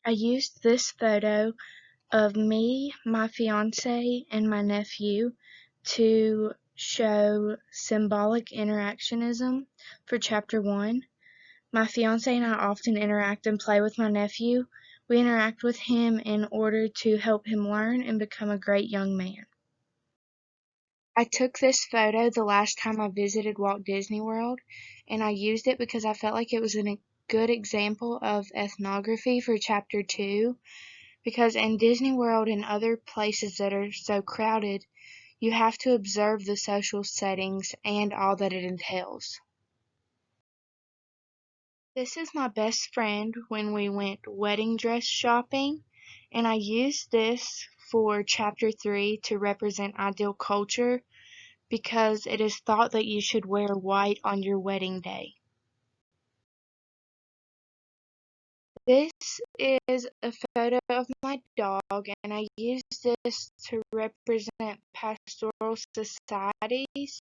I used this photo of me, my fiance, and my nephew to show symbolic interactionism for chapter 1. My fiance and I often interact and play with my nephew. We interact with him in order to help him learn and become a great young man. I took this photo the last time I visited Walt Disney World, and I used it because I felt like it was a good example of ethnography for chapter 2, because in Disney World and other places that are so crowded, you have to observe the social settings and all that it entails. This is my best friend when we went wedding dress shopping, and I used this for chapter 3 to represent ideal culture because it is thought that you should wear white on your wedding day. This is a photo of my dog, and I used this to represent pastoral societies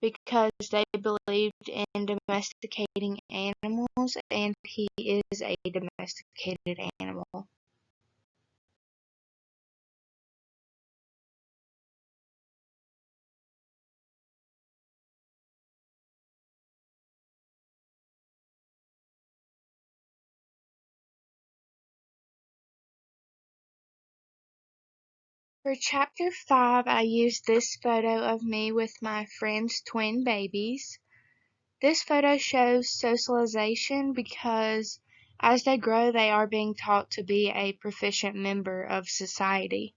because they believed in domesticating animals, and he is a domesticated animal. For chapter 5, I used this photo of me with my friend's twin babies. This photo shows socialization because as they grow, they are being taught to be a proficient member of society.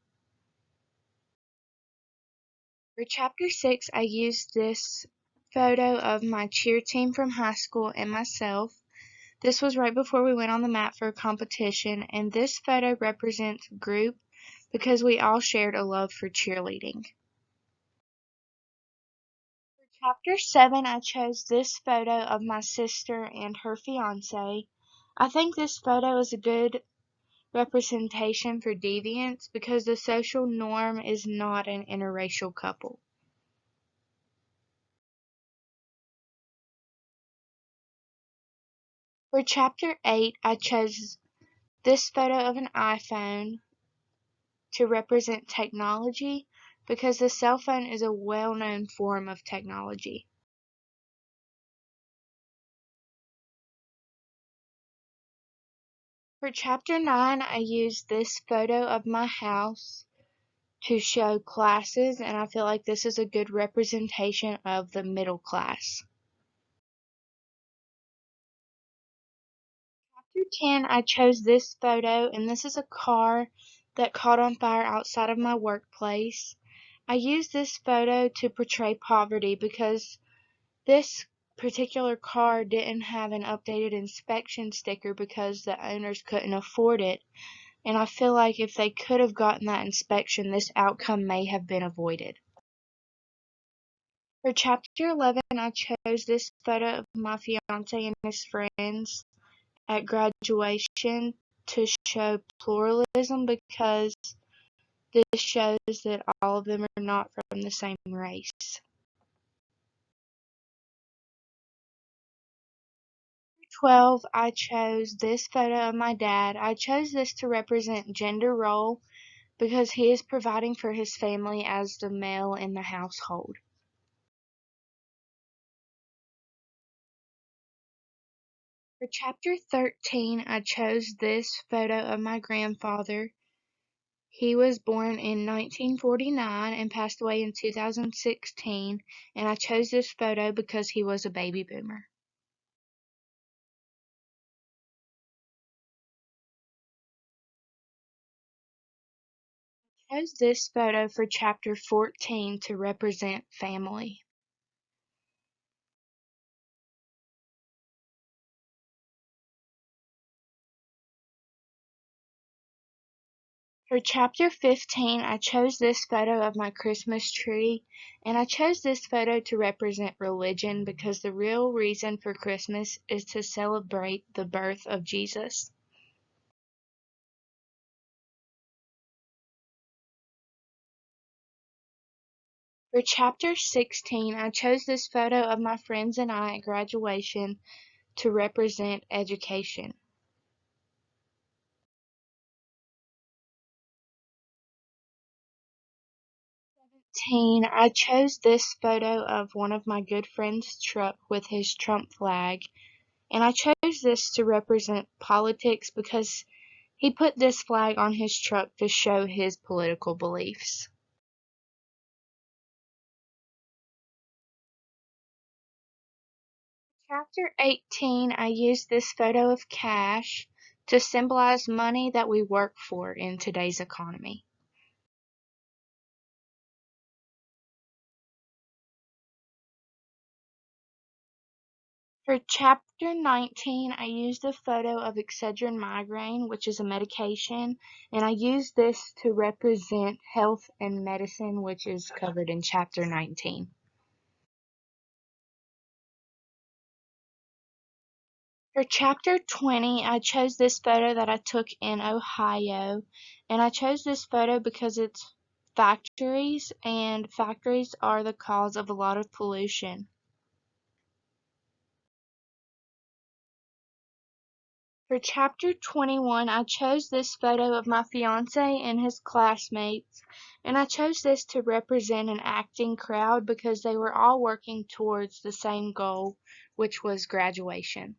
For chapter 6, I used this photo of my cheer team from high school and myself. This was right before we went on the mat for a competition, and this photo represents group because we all shared a love for cheerleading. For chapter 7, I chose this photo of my sister and her fiance. I think this photo is a good representation for deviance because the social norm is not an interracial couple. For chapter 8, I chose this photo of an iPhone to represent technology because the cell phone is a well-known form of technology. For chapter 9, I used this photo of my house to show classes, and I feel like this is a good representation of the middle class. Chapter 10, I chose this photo, and this is a car that caught on fire outside of my workplace. I used this photo to portray poverty because this particular car didn't have an updated inspection sticker because the owners couldn't afford it, and I feel like if they could have gotten that inspection, this outcome may have been avoided. For chapter 11, I chose this photo of my fiance and his friends at graduation to show pluralism because this shows that all of them are not from the same race. 12, I chose this photo of my dad. I chose this to represent gender role because he is providing for his family as the male in the household. For chapter 13, I chose this photo of my grandfather. He was born in 1949 and passed away in 2016, and I chose this photo because he was a baby boomer. I chose this photo for chapter 14 to represent family. For chapter 15, I chose this photo of my Christmas tree, and I chose this photo to represent religion because the real reason for Christmas is to celebrate the birth of Jesus. For chapter 16, I chose this photo of my friends and I at graduation to represent education. 18, I chose this photo of one of my good friend's truck with his Trump flag, and I chose this to represent politics because he put this flag on his truck to show his political beliefs. Chapter 18, I used this photo of cash to symbolize money that we work for in today's economy. For chapter 19, I used a photo of Excedrin migraine, which is a medication, and I used this to represent health and medicine, which is covered in chapter 19. For chapter 20, I chose this photo that I took in Ohio, and I chose this photo because it's factories, and factories are the cause of a lot of pollution. For chapter 21, I chose this photo of my fiance and his classmates, and I chose this to represent an acting crowd because they were all working towards the same goal, which was graduation.